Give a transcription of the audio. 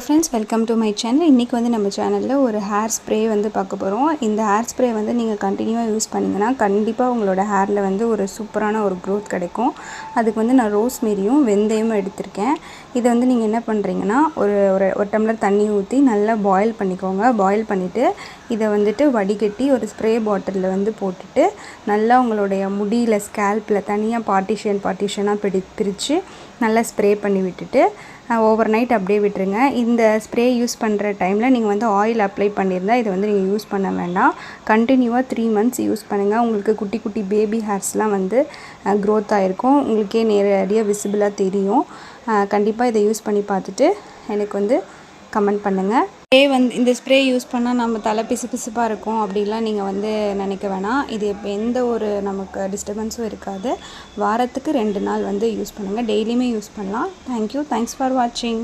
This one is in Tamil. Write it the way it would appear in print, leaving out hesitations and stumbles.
Friends, welcome to my channel. இன்றைக்கி வந்து நம்ம சேனலில் ஒரு ஹேர் ஸ்ப்ரே வந்து பார்க்க போகிறோம். இந்த ஹேர் ஸ்ப்ரே வந்து நீங்கள் கண்டினியூவாக யூஸ் பண்ணிங்கன்னா கண்டிப்பாக உங்களோட ஹேரில் வந்து ஒரு சூப்பரான ஒரு க்ரோத் கிடைக்கும். அதுக்கு வந்து நான் ரோஸ்மேரியும் வெந்தயமும் எடுத்திருக்கேன். இதை வந்து நீங்கள் என்ன பண்ணுறீங்கன்னா ஒரு டம்ளர் தண்ணி ஊற்றி நல்லா பாயில் பண்ணிக்கோங்க. பாயில் பண்ணிவிட்டு இதை வந்துட்டு வடிகட்டி ஒரு ஸ்ப்ரே பாட்டிலில் வந்து போட்டுட்டு நல்லா உங்களுடைய முடியில் ஸ்கேல்பில் தனியாக பார்ட்டிஷனாக பிரித்து நல்லா ஸ்ப்ரே பண்ணி விட்டுட்டு ஓவர் நைட் அப்படியே விட்டுருங்க. இந்த ஸ்ப்ரே யூஸ் பண்ணுற டைமில் நீங்கள் வந்து ஆயில் அப்ளை பண்ணியிருந்தால் இதை வந்து நீங்கள் யூஸ் பண்ண வேண்டாம். கண்டினியூவாக 3 months யூஸ் பண்ணுங்கள். உங்களுக்கு குட்டி குட்டி பேபி ஹேர்ஸ்லாம் வந்து க்ரோத் ஆகிருக்கும். உங்களுக்கே நேரடியாக விசிபிளாக தெரியும். கண்டிப்பாக இதை யூஸ் பண்ணி பார்த்துட்டு எனக்கு வந்து கமெண்ட் பண்ணுங்கள். இந்த ஸ்ப்ரே யூஸ் பண்ணால் நம்ம தலை பிசுப்பாக இருக்கும் அப்படிலாம் நீங்கள் வந்து நினைக்க வேணாம். இது இப்போ எந்த ஒரு நமக்கு டிஸ்டர்பன்ஸும் இருக்காது. வாரத்துக்கு 2 நாள் வந்து யூஸ் பண்ணுங்கள். டெய்லியுமே யூஸ் பண்ணலாம். தேங்க்யூ. தேங்க்ஸ் ஃபார் வாட்சிங்.